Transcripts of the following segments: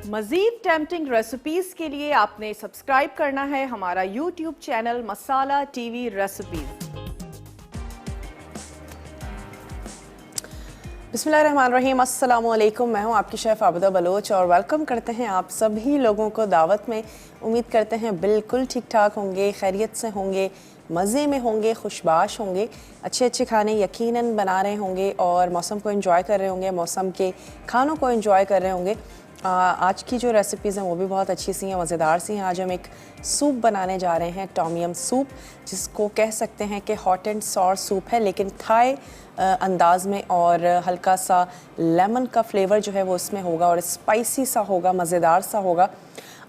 मज़ीद tempting recipes के लिए आपने सब्सक्राइब करना है हमारा यूट्यूब चैनल मसाला टीवी रेसिपीज़। बिस्मिल्लाहिर्रहमानिर्रहीम, अस्सलाम वालेकुम। मैं हूं आपकी शेफ़ आबिदा बलोच और वेलकम करते हैं आप सभी लोगों को दावत में। उम्मीद करते हैं बिल्कुल ठीक ठाक होंगे, खैरियत से होंगे, मज़े में होंगे, खुशबाश होंगे, अच्छे अच्छे खाने यकीनन बना रहे होंगे और मौसम को एंजॉय कर रहे होंगे, मौसम के खानों को एंजॉय कर रहे होंगे। आज की जो रेसिपीज़ हैं वो भी बहुत अच्छी सी हैं, मज़ेदार सी हैं। आज हम एक सूप बनाने जा रहे हैं, टॉम यम सूप, जिसको कह सकते हैं कि हॉट एंड सॉर सूप है, लेकिन थाई अंदाज में, और हल्का सा लेमन का फ्लेवर जो है वो इसमें होगा और स्पाइसी सा होगा, मज़ेदार सा होगा।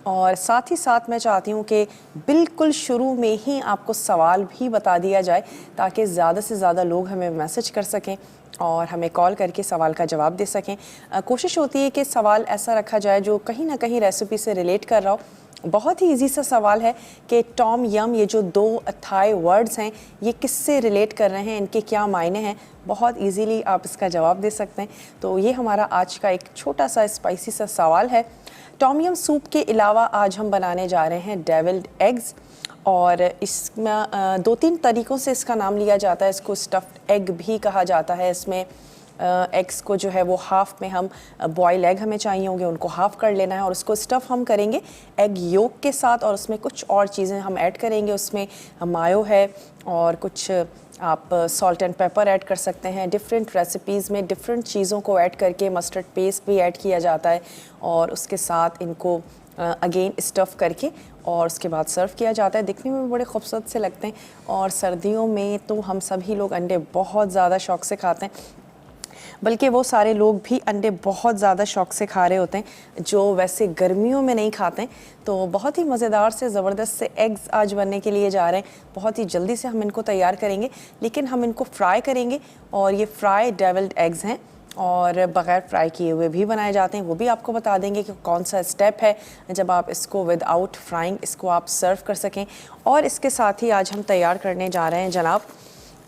और साथ ही साथ मैं चाहती हूँ कि बिल्कुल शुरू में ही आपको सवाल भी बता दिया जाए ताकि ज़्यादा से ज़्यादा लोग हमें मैसेज कर सकें और हमें कॉल करके सवाल का जवाब दे सकें। कोशिश होती है कि सवाल ऐसा रखा जाए जो कहीं ना कहीं रेसिपी से रिलेट कर रहा हो। बहुत ही इजी सा सवाल है कि टॉम यम, ये जो दो थाई वर्ड्स हैं, ये किससे रिलेट कर रहे हैं, इनके क्या मायने हैं। बहुत इजीली आप इसका जवाब दे सकते हैं। तो ये हमारा आज का एक छोटा सा स्पाइसी सा सवाल है। टॉम यम सूप के अलावा आज हम बनाने जा रहे हैं डेविल्ड एग्स, और इसमें दो तीन तरीक़ों से इसका नाम लिया जाता है। इसको स्टफ्ड एग भी कहा जाता है। इसमें एग्स को जो है वो हाफ़ में हम बॉयल एग हमें चाहिए होंगे, उनको हाफ़ कर लेना है और उसको स्टफ़ हम करेंगे एग योक के साथ, और उसमें कुछ और चीज़ें हम ऐड करेंगे। उसमें मायो है और कुछ आप सॉल्ट एंड पेपर ऐड कर सकते हैं। डिफरेंट रेसिपीज़ में डिफरेंट चीज़ों को ऐड करके मस्टर्ड पेस्ट भी ऐड किया जाता है और उसके साथ इनको अगेन स्टफ़ करके और उसके बाद सर्व किया जाता है। दिखने में भी बड़े खूबसूरत से लगते हैं और सर्दियों में तो हम सभी लोग अंडे बहुत ज़्यादा शौक़ से खाते हैं, बल्कि वो सारे लोग भी अंडे बहुत ज़्यादा शौक़ से खा रहे होते हैं जो वैसे गर्मियों में नहीं खाते हैं। तो बहुत ही मज़ेदार से ज़बरदस्त से एग्स आज बनने के लिए जा रहे हैं। बहुत ही जल्दी से हम इनको तैयार करेंगे, लेकिन हम इनको फ्राई करेंगे और ये फ्राई डेविल्ड एग्स हैं और बग़ैर फ्राई किए हुए भी बनाए जाते हैं। वो भी आपको बता देंगे कि कौन सा स्टेप है जब आप इसको विदाउट फ्राइंग इसको आप सर्व कर सकें। और इसके साथ ही आज हम तैयार करने जा रहे हैं जनाब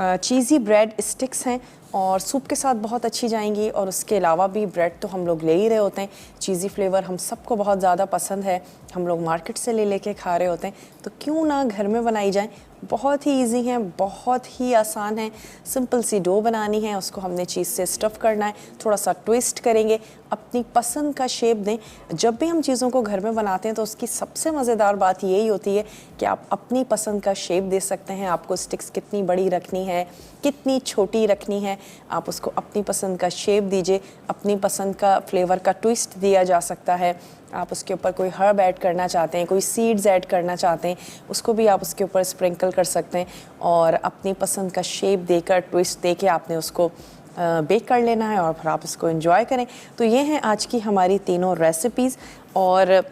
चीज़ी ब्रेड स्टिक्स हैं और सूप के साथ बहुत अच्छी जाएंगी। और उसके अलावा भी ब्रेड तो हम लोग ले ही रहे होते हैं, चीज़ी फ्लेवर हम सबको बहुत ज़्यादा पसंद है, हम लोग मार्केट से ले लेके खा रहे होते हैं, तो क्यों ना घर में बनाई जाए। बहुत ही इजी है, बहुत ही आसान है। सिंपल सी डो बनानी है, उसको हमने चीज़ से स्टफ़ करना है, थोड़ा सा ट्विस्ट करेंगे, अपनी पसंद का शेप दें। जब भी हम चीज़ों को घर में बनाते हैं तो उसकी सबसे मज़ेदार बात यही होती है कि आप अपनी पसंद का शेप दे सकते हैं। आपको स्टिक्स कितनी बड़ी रखनी है, कितनी छोटी रखनी है, आप उसको अपनी पसंद का शेप दीजिए, अपनी पसंद का फ्लेवर का ट्विस्ट दिया जा सकता है। आप उसके ऊपर कोई हर्ब ऐड करना चाहते हैं, कोई सीड्स ऐड करना चाहते हैं, उसको भी आप उसके ऊपर स्प्रिंकल कर सकते हैं और अपनी पसंद का शेप देकर, ट्विस्ट देके आपने उसको बेक कर लेना है और फिर आप इसको एंजॉय करें। तो ये हैं आज की हमारी तीनों रेसिपीज़ और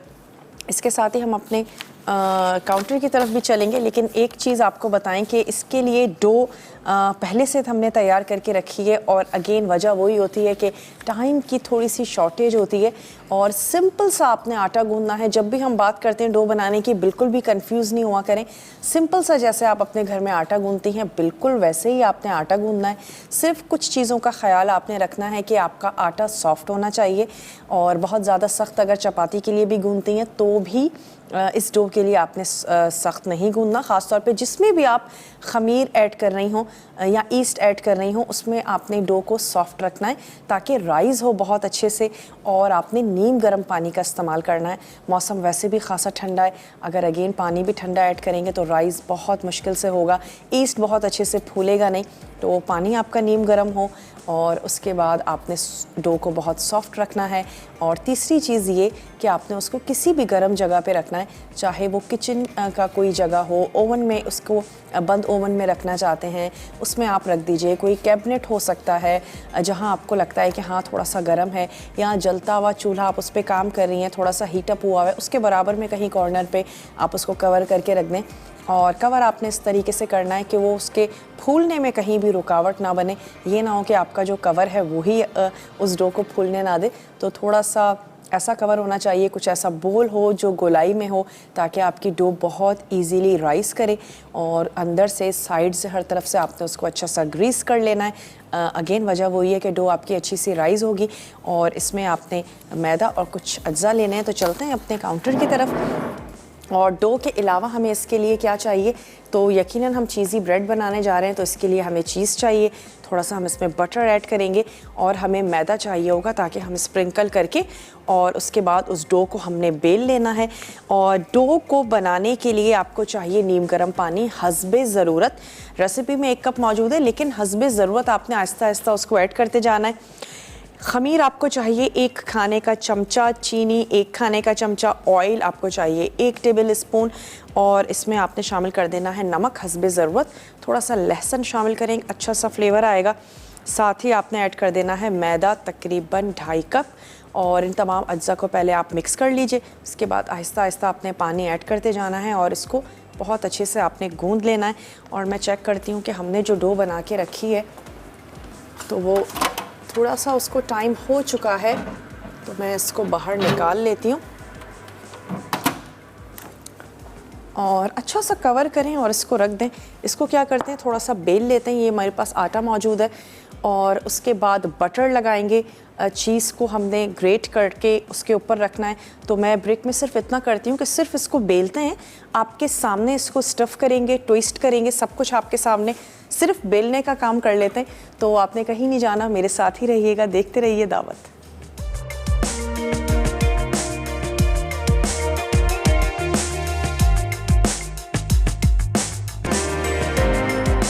इसके साथ ही हम अपने काउंटर की तरफ भी चलेंगे। लेकिन एक चीज़ आपको बताएं कि इसके लिए डो पहले से हमने तैयार करके रखी है और अगेन वजह वही होती है कि टाइम की थोड़ी सी शॉर्टेज होती है और सिंपल सा आपने आटा गूंदना है। जब भी हम बात करते हैं डो बनाने की, बिल्कुल भी कंफ्यूज नहीं हुआ करें। सिंपल सा जैसे आप अपने घर में आटा गूंदती हैं बिल्कुल वैसे ही आपने आटा गूंदना है। सिर्फ कुछ चीज़ों का ख्याल आपने रखना है कि आपका आटा सॉफ्ट होना चाहिए और बहुत ज़्यादा सख्त अगर चपाती के लिए भी गूंदती हैं तो भी इस डो के लिए आपने सख्त नहीं गूंदना। ख़ास तौर पे जिसमें भी आप ख़मीर ऐड कर रही हों या ईस्ट ऐड कर रही हों उसमें आपने डो को सॉफ्ट रखना है ताकि राइज़ हो बहुत अच्छे से। और आपने नीम गर्म पानी का इस्तेमाल करना है। मौसम वैसे भी खासा ठंडा है, अगर अगेन पानी भी ठंडा ऐड करेंगे तो राइज़ बहुत मुश्किल से होगा, ईस्ट बहुत अच्छे से फूलेगा नहीं। तो पानी आपका नीम गर्म हो और उसके बाद आपने डो को बहुत सॉफ्ट रखना है। और तीसरी चीज़ ये कि आपने उसको किसी भी गर्म जगह पे रखना है, चाहे वो किचन का कोई जगह हो, ओवन में उसको बंद ओवन में रखना चाहते हैं उसमें आप रख दीजिए। कोई कैबिनेट हो सकता है जहां आपको लगता है कि हाँ थोड़ा सा गर्म है, या जलता हुआ चूल्हा आप उस पर काम कर रही हैं, थोड़ा सा हीटअप हुआ है, उसके बराबर में कहीं कॉर्नर पे आप उसको कवर करके रख दें। और कवर आपने इस तरीके से करना है कि वो उसके फूलने में कहीं भी रुकावट ना बने। ये ना हो कि आपका जो कवर है वही उस डो को फूलने ना दे। तो थोड़ा सा ऐसा कवर होना चाहिए, कुछ ऐसा बोल हो जो गोलाई में हो, ताकि आपकी डो बहुत इजीली राइस करे और अंदर से साइड से हर तरफ से आपने उसको अच्छा सा ग्रीस कर लेना है। अगेन वजह वही है कि डो आपकी अच्छी सी राइस होगी और इसमें आपने मैदा और कुछ अज्जा लेने हैं। तो चलते हैं अपने काउंटर की तरफ। और डो के अलावा हमें इसके लिए क्या चाहिए, तो यकीनन हम चीज़ी ब्रेड बनाने जा रहे हैं, तो इसके लिए हमें चीज़ चाहिए, थोड़ा सा हम इसमें बटर ऐड करेंगे और हमें मैदा चाहिए होगा ताकि हम स्प्रिंकल करके और उसके बाद उस डो को हमने बेल लेना है। और डो को बनाने के लिए आपको चाहिए नीम गर्म पानी हस्बे ज़रूरत। रेसिपी में 1 कप मौजूद है, लेकिन हस्बे ज़रूरत आपने आहिस्ता आहिस्ता उसको ऐड करते जाना है। खमीर आपको चाहिए 1 खाने का चमचा, चीनी 1 खाने का चमचा, ऑयल आपको चाहिए 1 टेबल स्पून और इसमें आपने शामिल कर देना है नमक हस्बे ज़रूरत। थोड़ा सा लहसुन शामिल करेंगे, अच्छा सा फ्लेवर आएगा। साथ ही आपने ऐड कर देना है मैदा तकरीबन 2.5 कप और इन तमाम अज्जा को पहले आप मिक्स कर लीजिए। उसके बाद आहिस्ता आहिस्ता आपने पानी ऐड करते जाना है और इसको बहुत अच्छे से आपने गूंद लेना है। और मैं चेक करती हूँ कि हमने जो डो बना के रखी है तो वो थोड़ा सा उसको टाइम हो चुका है, तो मैं इसको बाहर निकाल लेती हूँ और अच्छा सा कवर करें और इसको रख दें। इसको क्या करते हैं, थोड़ा सा बेल लेते हैं। ये हमारे पास आटा मौजूद है और उसके बाद बटर लगाएंगे। चीज़ को हमने ग्रेट करके उसके ऊपर रखना है। तो मैं ब्रेक में सिर्फ इतना करती हूँ कि सिर्फ इसको बेलते हैं, आपके सामने इसको स्टफ़ करेंगे, ट्विस्ट करेंगे, सब कुछ आपके सामने, सिर्फ बेलने का काम कर लेते हैं। तो आपने कहीं नहीं जाना, मेरे साथ ही रहिएगा, देखते रहिए दावत।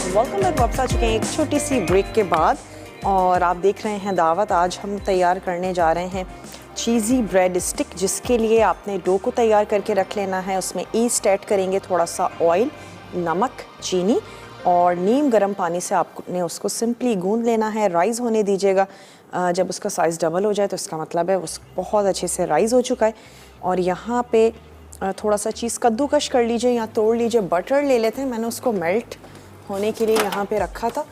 वेलकम बैक, वापस आ चुके हैं एक छोटी सी ब्रेक के बाद और आप देख रहे हैं दावत। आज हम तैयार करने जा रहे हैं चीज़ी ब्रेड स्टिक, जिसके लिए आपने डो को तैयार करके रख लेना है। उसमें ईस्ट ऐड करेंगे, थोड़ा सा ऑयल, नमक, चीनी और नीम गर्म पानी से आपने उसको सिंपली गूंद लेना है। राइज़ होने दीजिएगा। जब उसका साइज़ डबल हो जाए तो इसका मतलब है उस बहुत अच्छे से राइज़ हो चुका है। और यहाँ पे थोड़ा सा चीज़ कद्दूकश कर लीजिए या तोड़ लीजिए। बटर ले लेते हैं, मैंने उसको मेल्ट होने के लिए यहाँ पे रखा था।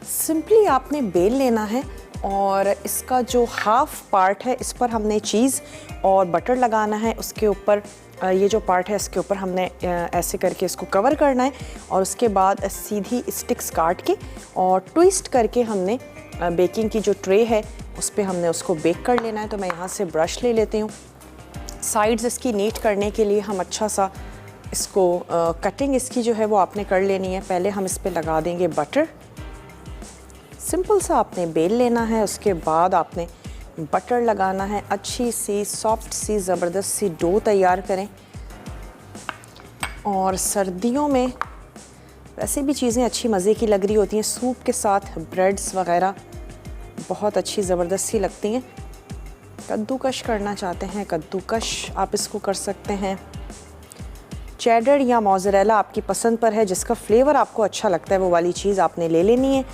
सिंपली आपने बेल लेना है और इसका जो हाफ पार्ट है इस पर हमने चीज़ और बटर लगाना है। उसके ऊपर ये जो पार्ट है इसके ऊपर हमने ऐसे करके इसको कवर करना है और उसके बाद सीधी स्टिक्स काट के और ट्विस्ट करके हमने बेकिंग की जो ट्रे है उस पर हमने उसको बेक कर लेना है। तो मैं यहाँ से ब्रश ले लेती हूँ। साइड्स इसकी नीट करने के लिए हम अच्छा सा इसको कटिंग इसकी जो है वो आपने कर लेनी है। पहले हम इस पर लगा देंगे बटर, सिंपल सा आपने बेल लेना है। उसके बाद आपने बटर लगाना है। अच्छी सी सॉफ्ट सी ज़बरदस्त सी डो तैयार करें। और सर्दियों में वैसे भी चीज़ें अच्छी मज़े की लग रही होती हैं, सूप के साथ ब्रेड्स वग़ैरह बहुत अच्छी ज़बरदस्त सी लगती हैं। कद्दूकश करना चाहते हैं, कद्दूकश आप इसको कर सकते हैं। चेडर या मोज़रेला आपकी पसंद पर है, जिसका फ्लेवर आपको अच्छा लगता है वो वाली चीज़ आपने ले लेनी है।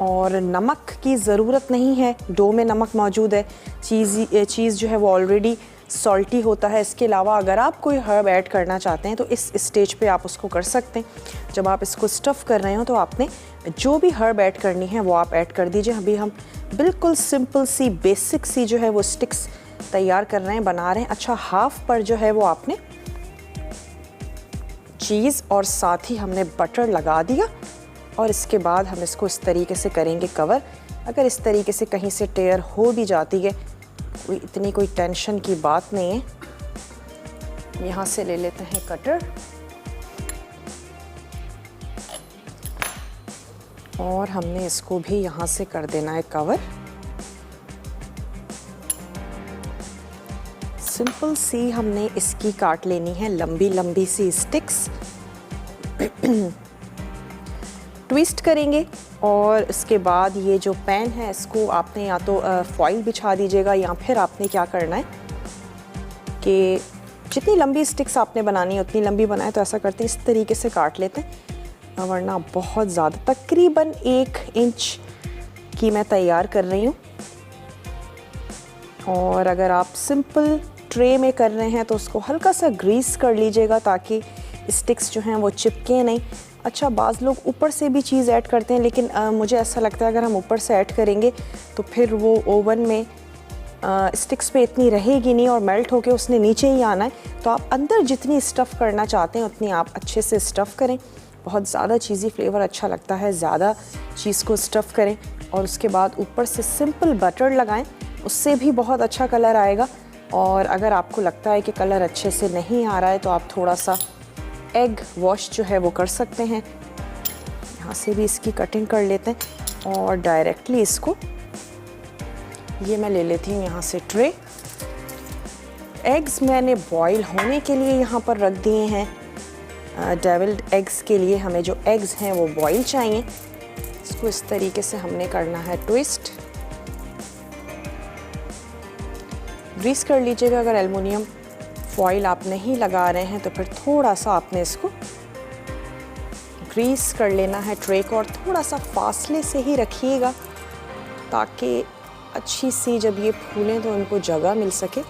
और नमक की ज़रूरत नहीं है, डो में नमक मौजूद है। चीज़ जो है वो ऑलरेडी सॉल्टी होता है। इसके अलावा अगर आप कोई हर्ब ऐड करना चाहते हैं तो इस स्टेज पे आप उसको कर सकते हैं। जब आप इसको स्टफ़ कर रहे हो तो आपने जो भी हर्ब ऐड करनी है वो आप ऐड कर दीजिए। अभी हम बिल्कुल सिंपल सी बेसिक सी जो है वो स्टिक्स तैयार कर रहे हैं, बना रहे हैं। अच्छा, हाफ पर जो है वो आपने चीज़ और साथ ही हमने बटर लगा दिया और इसके बाद हम इसको इस तरीके से करेंगे कवर। अगर इस तरीके से कहीं से टेयर हो भी जाती है, कोई टेंशन की बात नहीं है। यहाँ से ले लेते हैं कटर और हमने इसको भी यहाँ से कर देना है कवर। सिंपल सी हमने इसकी काट लेनी है लंबी लंबी सी स्टिक्स। ट्विस्ट करेंगे और इसके बाद ये जो पैन है इसको आपने या तो फॉइल बिछा दीजिएगा या फिर आपने क्या करना है कि जितनी लंबी स्टिक्स आपने बनानी है उतनी लंबी बनाए। तो ऐसा करते हैं, इस तरीके से काट लेते हैं, वरना बहुत ज़्यादा तकरीबन 1 इंच की मैं तैयार कर रही हूँ। और अगर आप सिंपल ट्रे में कर रहे हैं तो उसको हल्का सा ग्रीस कर लीजिएगा ताकि स्टिक्स जो हैं वो चिपके नहीं। अच्छा, बाज़ लोग ऊपर से भी चीज़ ऐड करते हैं, लेकिन मुझे ऐसा लगता है अगर हम ऊपर से ऐड करेंगे तो फिर वो ओवन में स्टिक्स पे इतनी रहेगी नहीं और मेल्ट होके उसने नीचे ही आना है। तो आप अंदर जितनी स्टफ़ करना चाहते हैं उतनी आप अच्छे से स्टफ़ करें। बहुत ज़्यादा चीज़ी फ्लेवर अच्छा लगता है, ज़्यादा चीज़ को स्टफ़ करें और उसके बाद ऊपर से सिंपल बटर लगाएं, उससे भी बहुत अच्छा कलर आएगा। और अगर आपको लगता है कि कलर अच्छे से नहीं आ रहा है तो आप थोड़ा सा एग वॉश जो है वो कर सकते हैं। यहाँ से भी इसकी कटिंग कर लेते हैं और डायरेक्टली इसको, ये मैं ले लेती हूँ यहाँ से ट्रे। एग्स मैंने बॉईल होने के लिए यहाँ पर रख दिए हैं। डेविल्ड एग्स के लिए हमें जो एग्स हैं वो बॉईल चाहिए। इसको इस तरीके से हमने करना है ट्विस्ट। ग्रीस कर लीजिएगा, अगर एल्युमिनियम फॉइल आप नहीं लगा रहे हैं तो फिर थोड़ा सा आपने इसको ग्रीस कर लेना है ट्रे को और थोड़ा सा फासले से ही रखिएगा ताकि अच्छी सी जब ये फूलें तो इनको जगह मिल सके।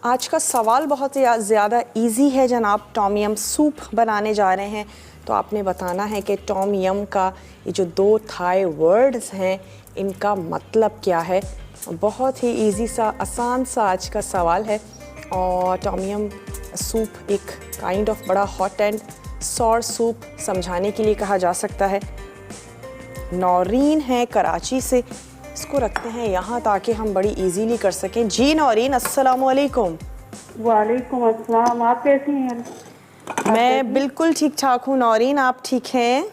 आज का सवाल बहुत ज़्यादा इजी है जनाब। टॉम यम सूप बनाने जा रहे हैं तो आपने बताना है कि टॉम यम का ये जो 2 थाई वर्ड्स हैं इनका मतलब क्या है। बहुत ही इजी सा, आसान सा आज का सवाल है। और टॉम यम सूप एक काइंड ऑफ बड़ा हॉट एंड सॉर सूप समझाने के लिए कहा जा सकता है। नौरीन है कराची से, इसको रखते हैं यहाँ ताकि हम बड़ी इजीली कर सकें। जी नौरीन, अस्सलाम वालेकुम। वालेकुम अस्सलाम। आप कैसी हैं? मैं बिल्कुल ठीक ठाक हूँ नौरीन, आप ठीक हैं?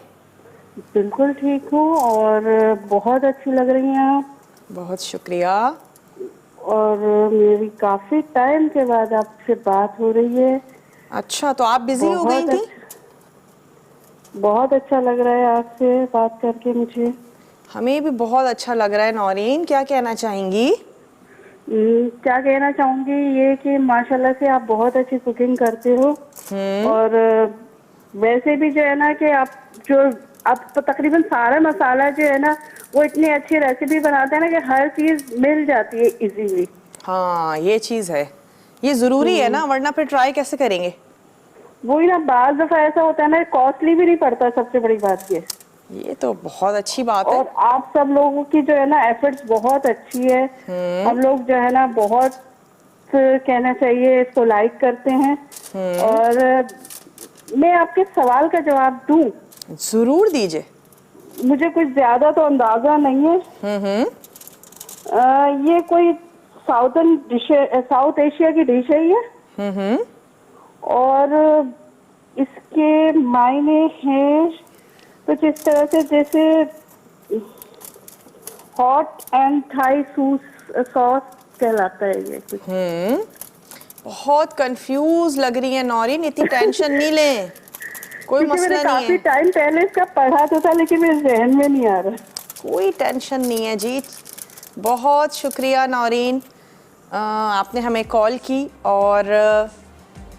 बिल्कुल ठीक हूँ और बहुत अच्छी लग रही हैं आप। बहुत शुक्रिया। और मेरी काफी टाइम के बाद आपसे बात हो रही है। अच्छा, तो आप बिजी हो गई थी? बहुत अच्छा लग रहा है आपसे बात करके मुझे। हमें भी बहुत अच्छा लग रहा है नौरीन, क्या कहना चाहेंगी? क्या कहना चाहूंगी ये कि माशाल्लाह से आप बहुत अच्छी कुकिंग करते हो। और वैसे भी जो है ना कि आप तो तकरीबन सारा मसाला जो है ना वो इतनी अच्छी रेसिपी बनाते हैं ना कि हर चीज मिल जाती है इजीली। हाँ, ये चीज़ है, ये ज़रूरी है ना, वरना फिर ट्राई कैसे करेंगे? वही ना, बाज दफा ऐसा होता है ना, कॉस्टली भी नहीं पड़ता, सबसे बड़ी बात ये तो बहुत अच्छी बात है। और आप सब लोगों की जो है ना एफर्ट्स बहुत अच्छी है। हम लोग जो है ना बहुत कहना चाहिए इसको लाइक करते हैं। और मैं आपके सवाल का जवाब दूं? जरूर दीजिए। मुझे कुछ ज्यादा तो अंदाजा नहीं है। ये कोई साउथ एशिया की डिश है ये। और इसके मायने हैं कुछ इस तरह से जैसे हॉट एंड थाई सॉस कहलाता है ये कुछ। बहुत कंफ्यूज लग रही है नौरीन, इतनी टेंशन नहीं लें, कोई मसला नहीं है। काफी टाइम पहले इसका पढ़ा तो था लेकिन मेरे जहन में नहीं आ रहा। कोई टेंशन नहीं है जी। बहुत शुक्रिया नौरीन, आपने हमें कॉल की। और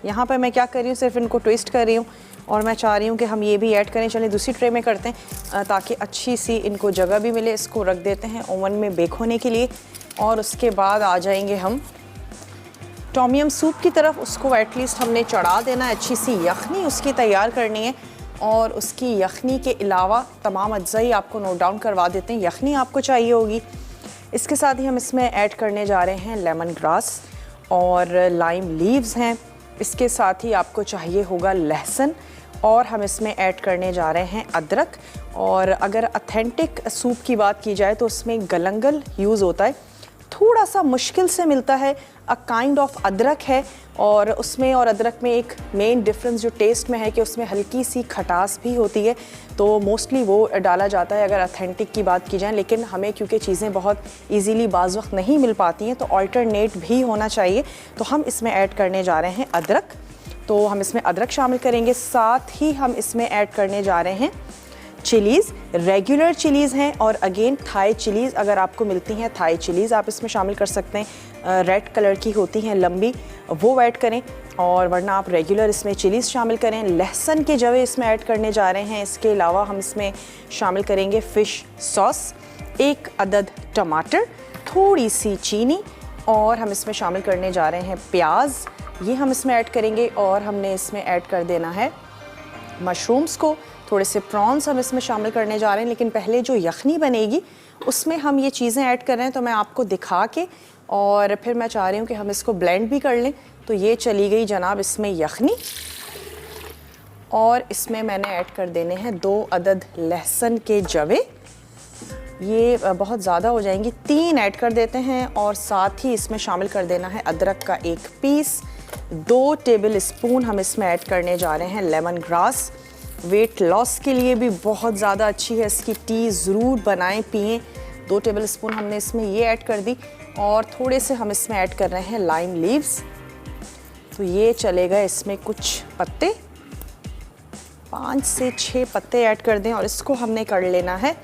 यहाँ पर मैं क्या कर रही हूँ, सिर्फ इनको ट्विस्ट कर रही हूँ और मैं चाह रही हूँ कि हम ये भी ऐड करें। चलिए दूसरी ट्रे में करते हैं ताकि अच्छी सी इनको जगह भी मिले। इसको रख देते हैं ओवन में बेक होने के लिए और उसके बाद आ जाएंगे हम टॉम यम सूप की तरफ। उसको एटलीस्ट हमने चढ़ा देना है, अच्छी सी यखनी उसकी तैयार करनी है। और उसकी यखनी के अलावा तमाम अज्जाई आपको नोट डाउन करवा देते हैं। यखनी आपको चाहिए होगी, इसके साथ ही हम इसमें ऐड करने जा रहे हैं लेमन ग्रास और लाइम लीव्स हैं। इसके साथ ही आपको चाहिए होगा लहसुन और हम इसमें ऐड करने जा रहे हैं अदरक। और अगर ऑथेंटिक सूप की बात की जाए तो उसमें गलंगल यूज़ होता है, थोड़ा सा मुश्किल से मिलता है। अ काइंड ऑफ अदरक है और उसमें और अदरक में एक मेन डिफरेंस जो टेस्ट में है कि उसमें हल्की सी खटास भी होती है, तो मोस्टली वो डाला जाता है अगर ऑथेंटिक की बात की जाए। लेकिन हमें क्योंकि चीज़ें बहुत इजीली बाज़ वक्त नहीं मिल पाती हैं तो अल्टरनेट भी होना चाहिए। तो हम इसमें ऐड करने जा रहे हैं अदरक, तो हम इसमें अदरक शामिल करेंगे। साथ ही हम इसमें ऐड करने जा रहे हैं चिलीज़, रेगुलर चिलीज़ हैं और अगेन थाई चिलीज़ अगर आपको मिलती हैं, थाई चिलीज़ आप इसमें शामिल कर सकते हैं। रेड कलर की होती हैं लंबी, वो ऐड करें और वरना आप रेगुलर इसमें चिलीज़ शामिल करें। लहसुन के जवे इसमें ऐड करने जा रहे हैं। इसके अलावा हम इसमें शामिल करेंगे फ़िश सॉस, 1 अदद टमाटर, थोड़ी सी चीनी और हम इसमें शामिल करने जा रहे हैं प्याज, ये हम इसमें ऐड करेंगे और हमने इसमें ऐड कर देना है मशरूम्स को, थोड़े से प्रॉन्स हम इसमें शामिल करने जा रहे हैं। लेकिन पहले जो यखनी बनेगी उसमें हम ये चीज़ें ऐड कर रहे हैं, तो मैं आपको दिखा के और फिर मैं चाह रही हूँ कि हम इसको ब्लेंड भी कर लें। तो ये चली गई जनाब इसमें यखनी, और इसमें मैंने ऐड कर देने हैं 2 अदद लहसुन के जवे। ये बहुत ज़्यादा हो जाएंगी, 3 ऐड कर देते हैं। और साथ ही इसमें शामिल कर देना है अदरक का 1 पीस। 2 टेबल स्पून हम इसमें ऐड करने जा रहे हैं लेमन ग्रास। वेट लॉस के लिए भी बहुत ज़्यादा अच्छी है, इसकी टी ज़रूर बनाएं पिएं। 2 टेबल स्पून हमने इसमें ये ऐड कर दी। और थोड़े से हम इसमें ऐड कर रहे हैं लाइम लीव्स। तो ये चलेगा इसमें कुछ पत्ते, 5 से 6 पत्ते ऐड कर दें और इसको हमने कर लेना है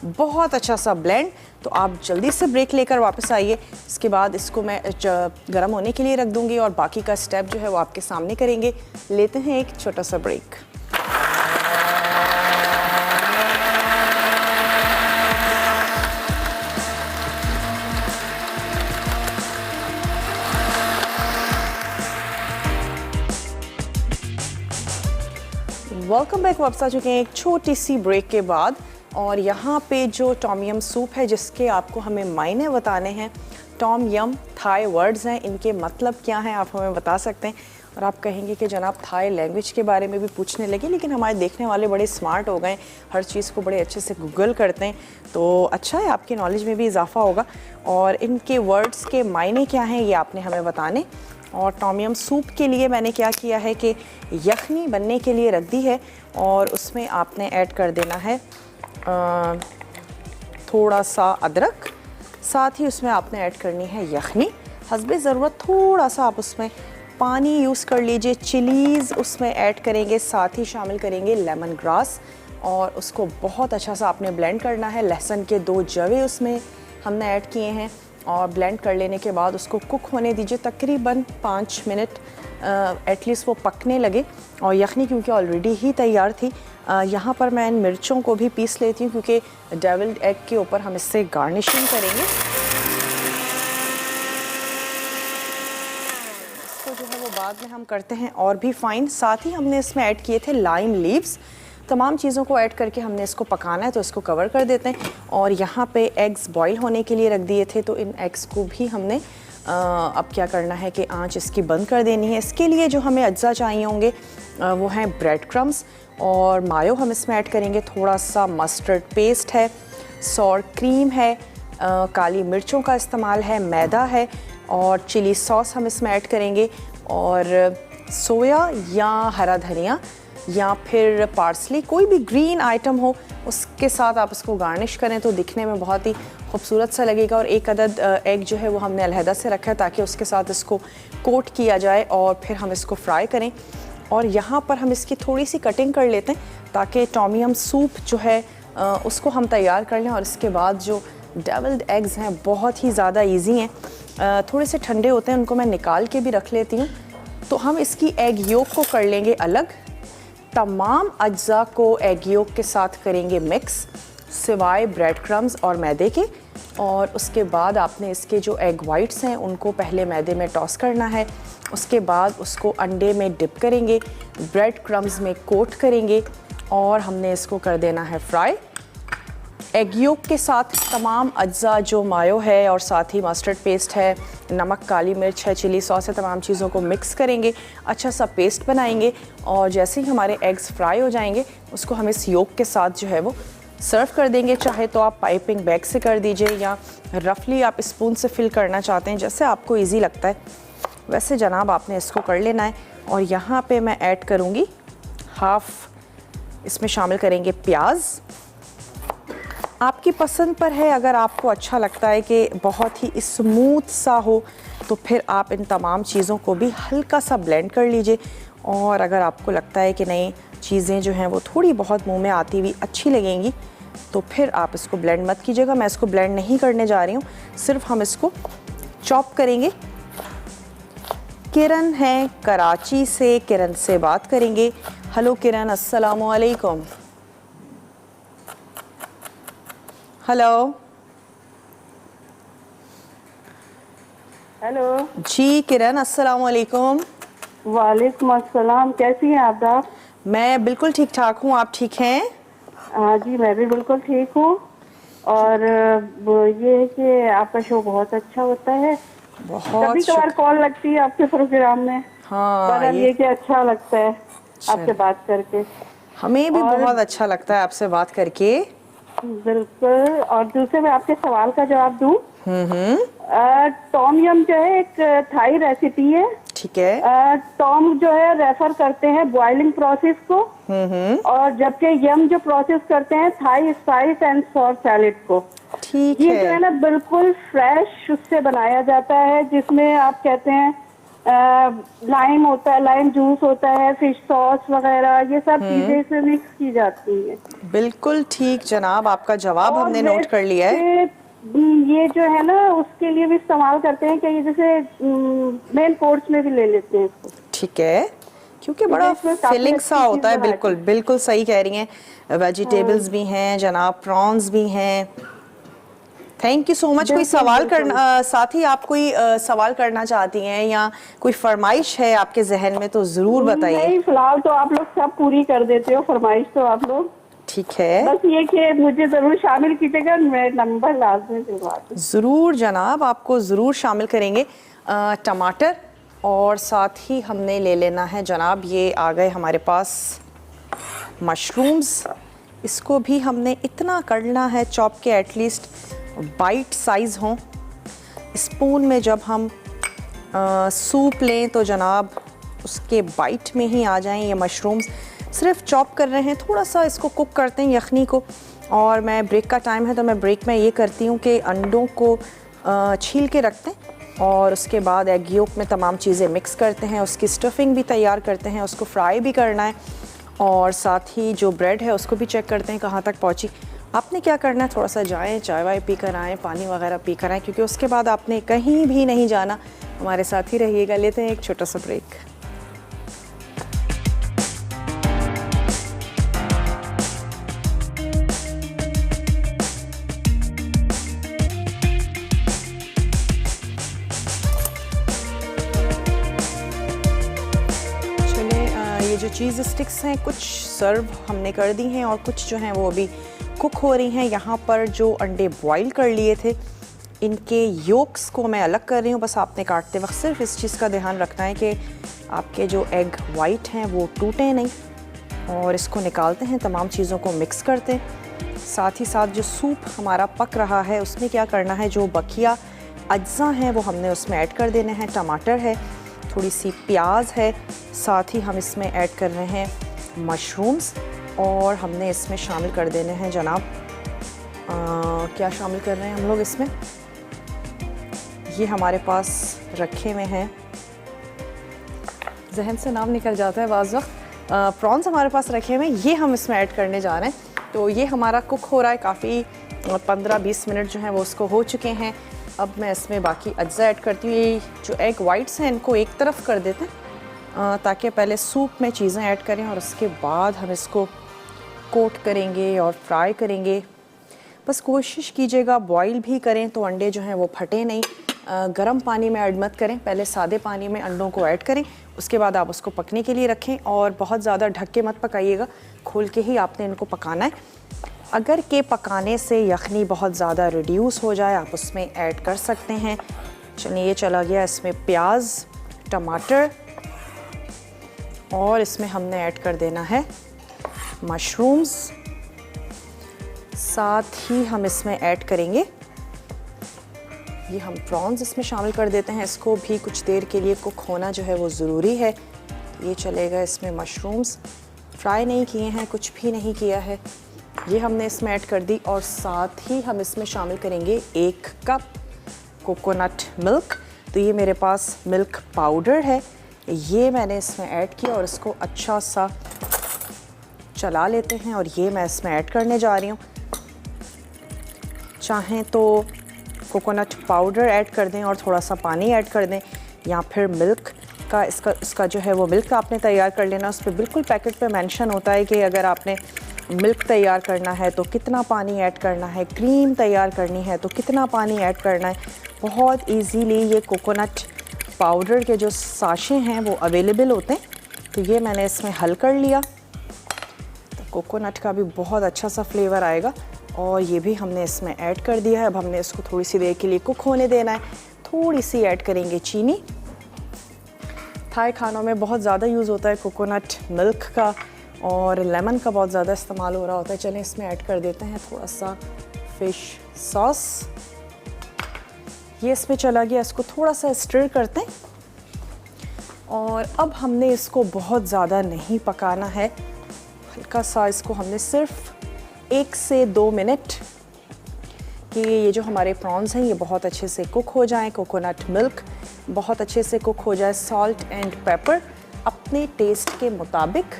बहुत अच्छा सा ब्लेंड। तो आप जल्दी से ब्रेक लेकर वापस आइए। इसके बाद इसको मैं गर्म होने के लिए रख दूंगी और बाकी का स्टेप जो है वो आपके सामने करेंगे। लेते हैं एक छोटा सा ब्रेक। Welcome back. वापस आ चुके हैं एक छोटी सी ब्रेक के बाद। और यहाँ पे जो टॉम यम सूप है जिसके आपको हमें मायने बताने हैं, टॉम यम थाई वर्ड्स हैं, इनके मतलब क्या हैं आप हमें बता सकते हैं। और आप कहेंगे कि जनाब थाई लैंग्वेज के बारे में भी पूछने लगे, लेकिन हमारे देखने वाले बड़े स्मार्ट हो गए, हर चीज़ को बड़े अच्छे से गूगल करते हैं। तो अच्छा है, आपकी नॉलेज में भी इजाफा होगा। और इनके वर्ड्स के मायने क्या हैं ये आपने हमें बताने। और टॉम यम सूप के लिए मैंने क्या किया है कि यखनी बनने के लिए रख दी है और उसमें आपने ऐड कर देना है थोड़ा सा अदरक। साथ ही उसमें आपने ऐड करनी है यखनी, हस्बे ज़रूरत थोड़ा सा आप उसमें पानी यूज़ कर लीजिए। चिलीज़ उसमें ऐड करेंगे, साथ ही शामिल करेंगे लेमन ग्रास और उसको बहुत अच्छा सा आपने ब्लेंड करना है। लहसुन के 2 जवे उसमें हमने ऐड किए हैं और ब्लेंड कर लेने के बाद उसको कुक होने दीजिए तकरीबन 5 मिनट, एटलीस्ट वो पकने लगे। और यखनी क्योंकि ऑलरेडी ही तैयार थी, यहाँ पर मैं इन मिर्चों को भी पीस लेती हूँ क्योंकि डेविल्ड एग के ऊपर हम इससे गार्निशिंग करेंगे। इसको जो है वो बाद में हम करते हैं और भी फाइन। साथ ही हमने इसमें ऐड किए थे लाइम लीव्स। तमाम चीज़ों को ऐड करके हमने इसको पकाना है, तो इसको कवर कर देते हैं। और यहाँ पे एग्स बॉईल होने के लिए रख दिए थे, तो इन एग्स को भी हमने अब क्या करना है कि आंच इसकी बंद कर देनी है। इसके लिए जो हमें अज्जा चाहिए होंगे वो हैं ब्रेड क्रम्स और मायो हम इसमें ऐड करेंगे, थोड़ा सा मस्टर्ड पेस्ट है, सॉर क्रीम है, काली मिर्चों का इस्तेमाल है, मैदा है और चिली सॉस हम इसमें ऐड करेंगे। और सोया या हरा धनिया या फिर पार्सली, कोई भी ग्रीन आइटम हो उसके साथ आप इसको गार्निश करें तो दिखने में बहुत ही खूबसूरत सा लगेगा। और 1 अदद एग जो है वो हमने अलहदा से रखा है ताकि उसके साथ इसको कोट किया जाए और फिर हम इसको फ्राई करें। और यहाँ पर हम इसकी थोड़ी सी कटिंग कर लेते हैं ताकि टॉम यम सूप जो है उसको हम तैयार कर लें। और इसके बाद जो डेविल्ड एग्स हैं बहुत ही ज़्यादा ईजी हैं, थोड़े से ठंडे होते हैं, उनको मैं निकाल के भी रख लेती हूँ। तो हम इसकी एग योक को कर लेंगे अलग, तमाम अज्जा को एग योक के साथ करेंगे मिक्स सिवाय ब्रेड क्रम्स और मैदे के। और उसके बाद आपने इसके जो एग वाइट्स हैं उनको पहले मैदे में टॉस करना है, उसके बाद उसको अंडे में डिप करेंगे, ब्रेड क्रम्स में कोट करेंगे और हमने इसको कर देना है फ्राई। एग योक के साथ तमाम अज्जा जो मायो है और साथ ही मस्टर्ड पेस्ट है, नमक, काली मिर्च है, चिली सॉस है, तमाम चीज़ों को मिक्स करेंगे, अच्छा सा पेस्ट बनाएंगे। और जैसे ही हमारे एग्स फ्राई हो जाएंगे उसको हम इस योक के साथ जो है वो सर्व कर देंगे। चाहे तो आप पाइपिंग बैग से कर दीजिए या रफली आप स्पून से फिल करना चाहते हैं, जैसे आपको ईजी लगता है वैसे जनाब आपने इसको कर लेना है। और यहाँ पे मैं ऐड करूँगी हाफ़, इसमें शामिल करेंगे प्याज, आपकी पसंद पर है। अगर आपको अच्छा लगता है कि बहुत ही स्मूथ सा हो तो फिर आप इन तमाम चीज़ों को भी हल्का सा ब्लेंड कर लीजिए। और अगर आपको लगता है कि नहीं चीज़ें जो हैं वो थोड़ी बहुत मुंह में आती हुई अच्छी लगेंगी तो फिर आप इसको ब्लेंड मत कीजिएगा। मैं इसको ब्लेंड नहीं करने जा रही हूँ, सिर्फ हम इसको चॉप करेंगे। किरण है कराची से, किरण से बात करेंगे। हेलो किरण, अस्सलामु अलैकुम। हेलो हेलो जी किरण, अस्सलामु अलैकुम। वालेकुम अस्सलाम, कैसी हैं आप? मैं बिल्कुल ठीक ठाक हूँ, आप ठीक हैं? हाँ जी, मैं भी बिल्कुल ठीक हूँ। और ये है कि आपका शो बहुत अच्छा होता है। बहुत कभी कभार कॉल लगती है आपके प्रोग्राम में। हाँ, पर ये कि अच्छा लगता है आपसे बात करके। हमें भी और बहुत अच्छा लगता है आपसे बात करके। बिल्कुल। और दूसरे मैं आपके सवाल का जवाब दूं। टॉम यम जो है एक थाई रेसिपी है। ठीक है। टॉम जो है रेफर करते हैं बॉइलिंग प्रोसेस को, और जबकि यम जो प्रोसेस करते हैं Thai spice and sauce salad को। ठीक ये है। जो है ना बिल्कुल फ्रेश उससे बनाया जाता है, जिसमें आप कहते हैं लाइम होता है, लाइम जूस होता है, फिश सॉस वगैरह, ये सब चीजें इसमें मिक्स की जाती हैं। बिल्कुल ठीक जनाब, आपका जवाब हमने नोट कर लिया है। ये जो है ना उसके लिए भी इस्तेमाल करते हैं कि ये जैसे मेन कोर्स में भी ले लेते हैं इसको। ठीक है, क्योंकि बड़ा इसमें काफी फिलिंग अच्छी सा होता है। चीज़ बनाती बिल्कुल बिल्कुल सही कह रही हैं। वेजिटेबल्स भी हैं जनाब, प्रॉन्स भी हैं। Thank you so much. कोई बिल्कुल, सवाल बिल्कुल। करना साथ ही आप कोई सवाल करना चाहती हैं या कोई फरमाइश है आपके जहन में तो ज़रूर बताइए। नहीं, फिलहाल तो आप लोग सब पूरी कर देते हो फरमाइश तो आप लोग। ठीक है, बस ये कि मुझे जरूर शामिल कीजिएगा, मैं नंबर लाजमी दिलवा दूं। ज़रूर जनाब, आपको ज़रूर शामिल करेंगे। टमाटर और साथ ही हमने ले लेना है जनाब, ये आ गए हमारे पास मशरूम्स। इसको भी हमने इतना करना है चॉप के एटलीस्ट बाइट साइज़ हों। स्पून में जब हम सूप लें तो जनाब उसके बाइट में ही आ जाएं ये मशरूम्स। सिर्फ चॉप कर रहे हैं, थोड़ा सा इसको कुक करते हैं यखनी को। और मैं ब्रेक का टाइम है तो मैं ब्रेक में ये करती हूँ कि अंडों को छील के रखते हैं और उसके बाद एग योक में तमाम चीज़ें मिक्स करते हैं, उसकी स्टफिंग भी तैयार करते हैं, उसको फ्राई भी करना है और साथ ही जो ब्रेड है उसको भी चेक करते हैं कहाँ तक पहुँची। आपने क्या करना है, थोड़ा सा जाएं, चाय वाय पी कर आएँ, पानी वगैरह पी कर आएँ, क्योंकि उसके बाद आपने कहीं भी नहीं जाना। हमारे साथ ही रहिएगा। लेते हैं एक छोटा सा ब्रेक। ये जो चीज़ स्टिक्स हैं कुछ सर्व हमने कर दी हैं और कुछ जो हैं वो अभी कुक हो रही हैं। यहाँ पर जो अंडे बॉईल कर लिए थे इनके योक्स को मैं अलग कर रही हूँ। बस आपने काटते वक्त सिर्फ इस चीज़ का ध्यान रखना है कि आपके जो एग वाइट हैं वो टूटे नहीं। और इसको निकालते हैं, तमाम चीज़ों को मिक्स करते हैं। साथ ही साथ जो सूप हमारा पक रहा है उसमें क्या करना है, जो बकिया अज्जा हैं वो हमने उसमें ऐड कर देने हैं। टमाटर है, थोड़ी सी प्याज है, साथ ही हम इसमें ऐड कर रहे हैं मशरूम्स और हमने इसमें शामिल कर देने हैं जनाब क्या शामिल कर रहे हैं हम लोग इसमें, ये हमारे पास रखे हुए हैं, जहन से नाम निकल जाता है बाज़ वक्त। प्रॉन्स हमारे पास रखे हुए हैं, ये हम इसमें ऐड करने जा रहे हैं। तो ये हमारा कुक हो रहा है, काफ़ी 15-20 मिनट जो हैं वो उसको हो चुके हैं। अब मैं इसमें बाकी अज्जा ऐड करती हूँ। ये जो एग वाइट्स हैं इनको एक तरफ कर देते हैं ताकि पहले सूप में चीज़ें ऐड करें और उसके बाद हम इसको कोट करेंगे और फ्राई करेंगे। बस कोशिश कीजिएगा बॉईल भी करें तो अंडे जो हैं वो फटे नहीं। गर्म पानी में ऐड मत करें, पहले सादे पानी में अंडों को ऐड करें, उसके बाद आप उसको पकने के लिए रखें और बहुत ज़्यादा ढक के मत पकाइएगा, खोल के ही आपने इनको पकाना है। अगर के पकाने से यखनी बहुत ज़्यादा रिड्यूस हो जाए आप उसमें ऐड कर सकते हैं। चलिए ये चला गया, इसमें प्याज, टमाटर और इसमें हमने ऐड कर देना है मशरूम्स। साथ ही हम इसमें ऐड करेंगे ये हम प्रॉन्स इसमें शामिल कर देते हैं। इसको भी कुछ देर के लिए कुक होना जो है वो ज़रूरी है। ये चलेगा, इसमें मशरूम्स फ्राई नहीं किए हैं, कुछ भी नहीं किया है, ये हमने इसमें ऐड कर दी। और साथ ही हम इसमें शामिल करेंगे 1 कप कोकोनट मिल्क। तो ये मेरे पास मिल्क पाउडर है, ये मैंने इसमें ऐड किया और इसको अच्छा सा चला लेते हैं और ये मैं इसमें ऐड करने जा रही हूँ। चाहें तो कोकोनट पाउडर ऐड कर दें और थोड़ा सा पानी ऐड कर दें, या फिर मिल्क का इसका जो है वो मिल्क आपने तैयार कर लेना। उस पर बिल्कुल पैकेट पे मेंशन होता है कि अगर आपने मिल्क तैयार करना है तो कितना पानी ऐड करना है, क्रीम तैयार करनी है तो कितना पानी ऐड करना है। बहुत इजीली ये कोकोनट पाउडर के जो साशे हैं वो अवेलेबल होते हैं, तो ये मैंने इसमें हल कर लिया। तो कोकोनट का भी बहुत अच्छा सा फ्लेवर आएगा और ये भी हमने इसमें ऐड कर दिया है। अब हमने इसको थोड़ी सी देर के लिए कुक होने देना है। थोड़ी सी ऐड करेंगे चीनी। थाई खानों में बहुत ज़्यादा यूज़ होता है कोकोनट मिल्क का और लेमन का बहुत ज़्यादा इस्तेमाल हो रहा होता है। चलें इसमें ऐड कर देते हैं थोड़ा सा फिश सॉस। ये इसमें चला गया, इसको थोड़ा सा स्टर करते हैं और अब हमने इसको बहुत ज़्यादा नहीं पकाना है, हल्का सा इसको हमने सिर्फ 1 से 2 मिनट कि ये जो हमारे प्रॉन्स हैं ये बहुत अच्छे से कुक हो जाएं, कोकोनट मिल्क बहुत अच्छे से कुक हो जाए। सॉल्ट एंड पेपर अपने टेस्ट के मुताबिक।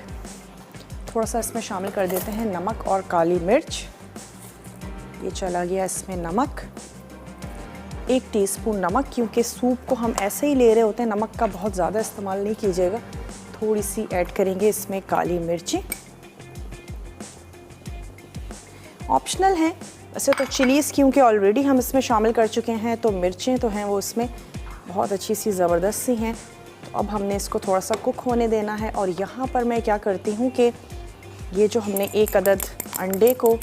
थोड़ा सा इसमें शामिल कर देते हैं नमक और काली मिर्च। ये चला गया इसमें नमक, 1 टीस्पून नमक, क्योंकि सूप को हम ऐसे ही ले रहे होते हैं, नमक का बहुत ज़्यादा इस्तेमाल नहीं कीजिएगा। थोड़ी सी ऐड करेंगे इसमें काली मिर्ची, ऑप्शनल हैं वैसे तो चिलीज़, क्योंकि ऑलरेडी हम इसमें शामिल कर चुके हैं, तो मिर्चें तो हैं वो इसमें बहुत अच्छी सी ज़बरदस्त सी हैं। तो अब हमने इसको थोड़ा सा कुक होने देना है और यहाँ पर मैं क्या करती हूँ कि ये जो हमने 1 अदद अंडे को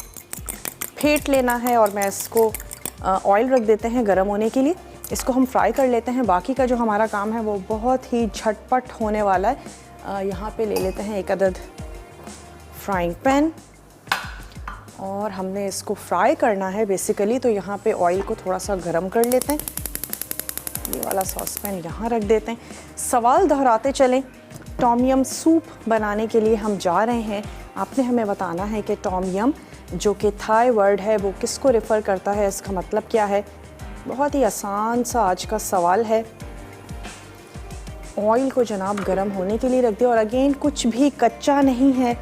फेंट लेना है और मैं इसको ऑयल रख देते हैं गरम होने के लिए। इसको हम फ्राई कर लेते हैं। बाकी का जो हमारा काम है वो बहुत ही झटपट होने वाला है। यहाँ पे ले लेते हैं 1 अदद फ्राइंग पैन और हमने इसको फ्राई करना है बेसिकली, तो यहाँ पे ऑयल को थोड़ा सा गरम कर लेते हैं। ये वाला सॉस पैन यहाँ रख देते हैं। सवाल दोहराते चलें, टॉम यम सूप बनाने के लिए हम जा रहे हैं। आपने हमें बताना है कि टॉम यम जो कि थाई वर्ड है वो किसको रेफ़र करता है, इसका मतलब क्या है। बहुत ही आसान सा आज का सवाल है। ऑयल को जनाब गरम होने के लिए रख दिया और अगेन कुछ भी कच्चा नहीं है,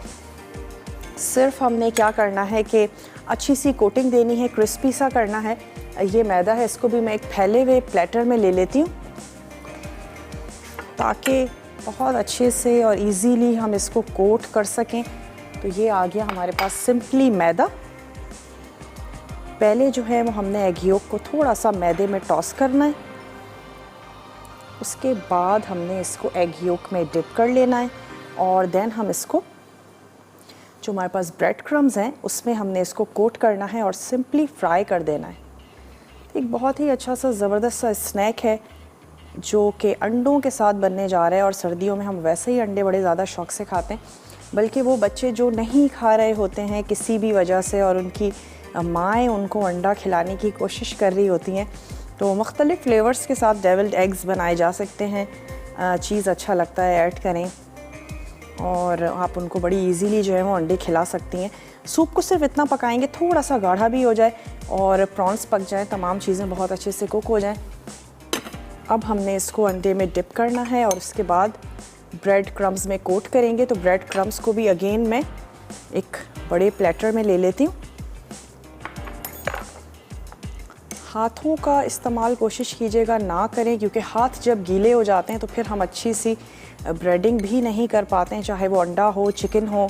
सिर्फ हमने क्या करना है कि अच्छी सी कोटिंग देनी है, क्रिस्पी सा करना है। ये मैदा है, इसको भी मैं एक फैले हुए प्लेटर में ले लेती हूँ ताकि बहुत अच्छे से और इजीली हम इसको कोट कर सकें। तो ये आ गया हमारे पास सिंपली मैदा। पहले जो है वो हमने एग योक को थोड़ा सा मैदे में टॉस करना है, उसके बाद हमने इसको एग योक में डिप कर लेना है और देन हम इसको जो हमारे पास ब्रेड क्रम्स हैं उसमें हमने इसको कोट करना है और सिंपली फ्राई कर देना है। एक बहुत ही अच्छा सा ज़बरदस्त सा स्नैक है जो कि अंडों के साथ बनने जा रहा है और सर्दियों में हम वैसे ही अंडे बड़े ज़्यादा शौक़ से खाते हैं, बल्कि वो बच्चे जो नहीं खा रहे होते हैं किसी भी वजह से और उनकी माएँ उनको अंडा खिलाने की कोशिश कर रही होती हैं, तो मुख्तलिफ़ फ्लेवर्स के साथ डेविल्ड एग्स बनाए जा सकते हैं। चीज़ अच्छा लगता है ऐड करें और आप उनको बड़ी इजीली जो है वो अंडे खिला सकती हैं। सूप को सिर्फ इतना पकाएंगे थोड़ा सा गाढ़ा भी हो जाए और प्रॉन्स पक जाएं, तमाम चीज़ें बहुत अच्छे से कुक हो जाएं। अब हमने इसको अंडे में डिप करना है और उसके बाद ब्रेड क्रम्स में कोट करेंगे। तो ब्रेड क्रम्स को भी अगेन मैं एक बड़े प्लेटर में ले लेती हूँ। हाथों का इस्तेमाल कोशिश कीजिएगा ना करें, क्योंकि हाथ जब गीले हो जाते हैं तो फिर हम अच्छी सी ब्रेडिंग भी नहीं कर पाते हैं, चाहे वो अंडा हो चिकन हो,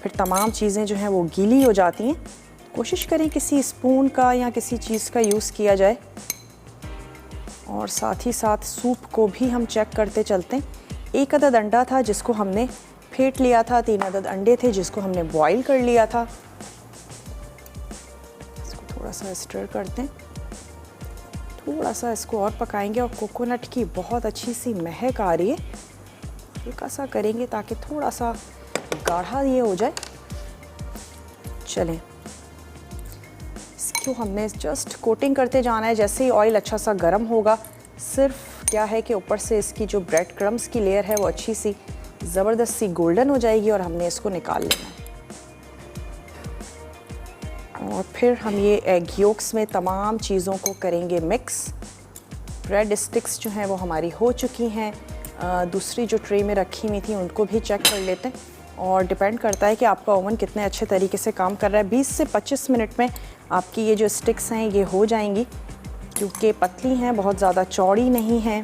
फिर तमाम चीज़ें जो हैं वो गीली हो जाती हैं। कोशिश करें किसी स्पून का या किसी चीज़ का यूज़ किया जाए। और साथ ही साथ सूप को भी हम चेक करते चलते हैं। 1 अदद अंडा था जिसको हमने फेंट लिया था, 3 अदद अंडे थे जिसको हमने बॉईल कर लिया था। इसको थोड़ा सा स्टर करते हैं, थोड़ा सा इसको और पकाएंगे और कोकोनट की बहुत अच्छी सी महक आ रही है। हल्का सा करेंगे ताकि थोड़ा सा गाढ़ा ये हो जाए। चलें, इसको हमने जस्ट कोटिंग करते जाना है। जैसे ही ऑयल अच्छा सा गर्म होगा, सिर्फ क्या है कि ऊपर से इसकी जो ब्रेड क्रम्स की लेयर है वो अच्छी सी ज़बरदस्त सी गोल्डन हो जाएगी और हमने इसको निकाल लेना है। और फिर हम ये एग योक्स में तमाम चीज़ों को करेंगे मिक्स। ब्रेड स्टिक्स जो हैं वो हमारी हो चुकी हैं। दूसरी जो ट्रे में रखी हुई थी उनको भी चेक कर लेते हैं और डिपेंड करता है कि आपका ओवन कितने अच्छे तरीके से काम कर रहा है। 20 से 25 मिनट में आपकी ये जो स्टिक्स हैं ये हो जाएंगी, क्योंकि पतली हैं, बहुत ज़्यादा चौड़ी नहीं हैं।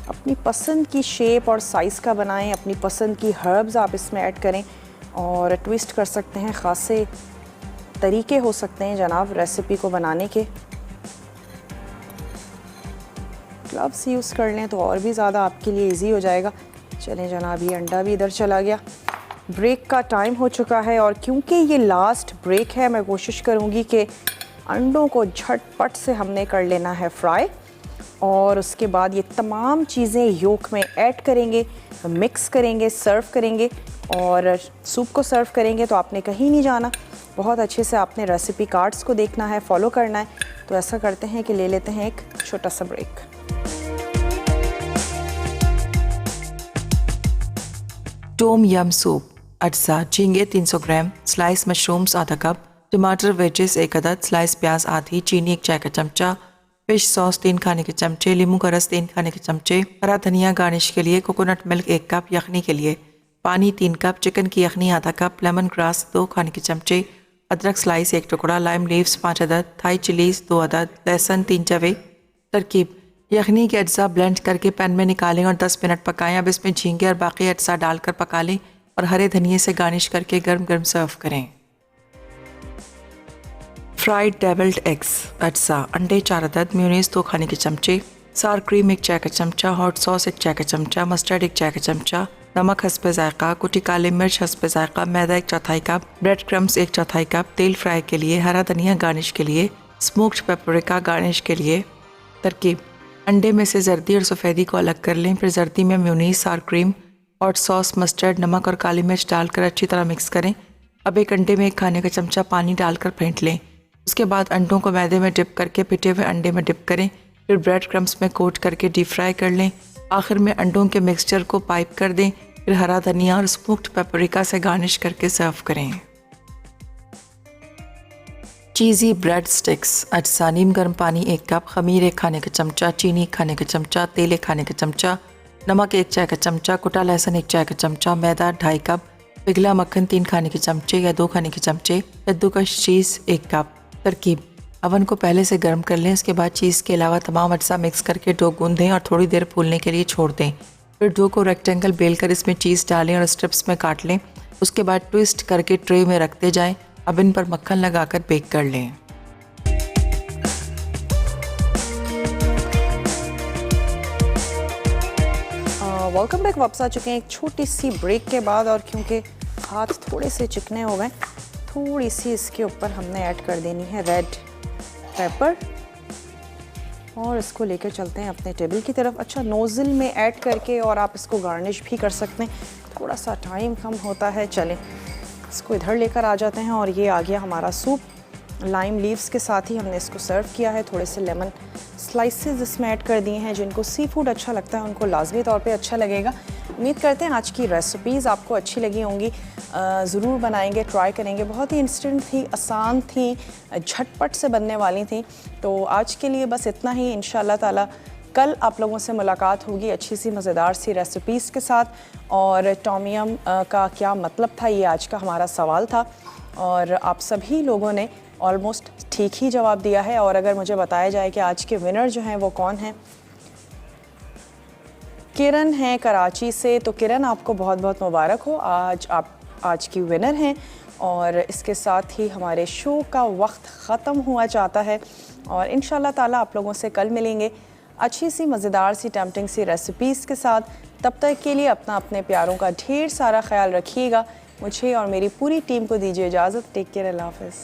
अपनी पसंद की शेप और साइज़ का बनाएं, अपनी पसंद की हर्ब्स आप इसमें ऐड करें और ट्विस्ट कर सकते हैं। ख़ासे तरीके हो सकते हैं जनाब रेसिपी को बनाने के। ग्लव्स यूज़ कर लें तो और भी ज़्यादा आपके लिए इजी हो जाएगा। चलें जनाब, ये अंडा भी इधर चला गया। ब्रेक का टाइम हो चुका है और क्योंकि ये लास्ट ब्रेक है, मैं कोशिश करूँगी कि अंडों को झटपट से हमने कर लेना है फ्राई और उसके बाद ये तमाम चीज़ें योक में ऐड करेंगे, मिक्स करेंगे, सर्व करेंगे और सूप को सर्व करेंगे। तो आपने कहीं नहीं जाना, बहुत अच्छे से आपने रेसिपी कार्ड्स को देखना है, फॉलो करना है। तो ऐसा करते हैं कि ले लेते हैं एक छोटा सा ब्रेक। टोम यम सूप अज्जा झींगे 300 ग्राम, स्लाइस मशरूम्स आधा कप, टमाटर वेजेस 1 अदद, स्लाइस प्याज आधी, चीनी 1 चाय का चमचा, फिश सॉस 3 खाने के चमचे, नींबू का रस 3 खाने के चमचे, हरा धनिया गार्निश के लिए, कोकोनट मिल्क 1 कप, यखनी के लिए पानी 3 कप, चिकन की यखनी आधा कप, लेमन ग्रास 2 खाने के चमचे, अदरक स्लाइस 1 टुकड़ा, लाइम लीव्स 5 अदद, थाई चिलीज 2 अदद, लहसुन 3 जवे। तरकीब: यखनी के अज्जा ब्लेंड करके पैन में निकालें और 10 मिनट पकाएं। अब इसमें झींगे और बाकी अज्जा डालकर पका लें और हरे धनिए से गार्निश करके गर्म गर्म सर्व करें। फ्राइड डेविल्ड एग्स अज्जा अंडे 4 अदद, मेयोनीज 2 खाने के चमचे, सार क्रीम 1 चाय का चमचा, हॉट सॉस 1 चाय का चमचा, मस्टर्ड 1 चाय का चमचा, नमक हस्बे जायका, कुटी काली मिर्च हस्बे जायका, मैदा 1/4 कप, ब्रेड क्रम्स 1/4 कप, तेल फ्राई के लिए, हरा धनिया गार्निश के लिए, स्मोक्ड पेपरिका गार्निश के लिए। तरकीब: अंडे में से जर्दी और सफ़ेदी को अलग कर लें, फिर जर्दी में मेयोनीज, सार क्रीम, हॉट सॉस, मस्टर्ड, नमक और काली मिर्च डालकर अच्छी तरह मिक्स करें। अब एक अंडे में 1 खाने का चमचा पानी डालकर फेंट लें। उसके बाद अंडों को मैदे में डिप करके पिटे हुए अंडे में डिप करें, फिर ब्रेड क्रम्स में कोट करके डीप फ्राई कर लें। आखिर में अंडों के मिक्सचर को पाइप कर दें, फिर हरा धनिया और स्मोक्ड पेपरिका से गार्निश करके सर्व करें। चीज़ी ब्रेड स्टिक्स अज्जा नीम गर्म पानी 1 कप, खमीर 1 खाने का चमचा, चीनी 1 खाने का चमचा, तेल 1 खाने का चमचा, नमक 1 चाय का चमचा, कुटा लहसुन 1 चाय का चमचा, मैदा 2.5 कप, पिघला मक्खन 3 खाने के चमचे या 2 खाने के चमचे, कद्दूकस चीज़ 1 कप। तरकीब: अवन को पहले से गर्म कर लें, इसके बाद चीज़ के अलावा तमाम अज्जा मिक्स करके डो गूंदें और थोड़ी देर फूलने के लिए छोड़ दें। फिर डो को रेक्टेंगल बेल कर इसमें चीज़ डालें और स्ट्रिप्स में काट लें। उसके बाद ट्विस्ट करके ट्रे में रखते जाएं। अब इन पर मक्खन लगाकर बेक कर लें। वेलकम बैक, वापस आ चुके हैं एक छोटी सी ब्रेक के बाद और क्योंकि हाथ थोड़े से चिकने हो गए, थोड़ी सी इसके ऊपर हमने ऐड कर देनी है रेड पेपर और इसको लेकर चलते हैं अपने टेबल की तरफ। अच्छा, नोज़ल में ऐड करके और आप इसको गार्निश भी कर सकते हैं, थोड़ा सा टाइम कम होता है। चलें इसको इधर लेकर आ जाते हैं और ये आ गया हमारा सूप। लाइम लीव्स के साथ ही हमने इसको सर्व किया है। थोड़े से लेमन स्लाइसेस इसमें ऐड कर दिए हैं। जिनको सी फूड अच्छा लगता है उनको लाजमी तौर पे अच्छा लगेगा। उम्मीद करते हैं आज की रेसिपीज़ आपको अच्छी लगी होंगी, ज़रूर बनाएंगे, ट्राई करेंगे। बहुत ही इंस्टेंट थी, आसान थी, झटपट से बनने वाली थी। तो आज के लिए बस इतना ही। इंशाअल्लाह ताला कल आप लोगों से मुलाकात होगी अच्छी सी मज़ेदार सी रेसिपीज़ के साथ। और टॉम यम का क्या मतलब था, ये आज का हमारा सवाल था और आप सभी लोगों ने ऑलमोस्ट ठीक ही जवाब दिया है। और अगर मुझे बताया जाए कि आज के विनर जो हैं वो कौन हैं, किरण हैं कराची से। तो किरण, आपको बहुत बहुत मुबारक हो, आप आज की विनर हैं। और इसके साथ ही हमारे शो का वक्त ख़त्म हुआ चाहता है और इंशाल्लाह ताला आप लोगों से कल मिलेंगे अच्छी सी मज़ेदार सी टेम्पटिंग सी रेसिपीज़ के साथ। तब तक के लिए अपने प्यारों का ढेर सारा ख्याल रखिएगा। मुझे और मेरी पूरी टीम को दीजिए इजाज़त। टेक केयर, अल्लाह हाफ़िज़।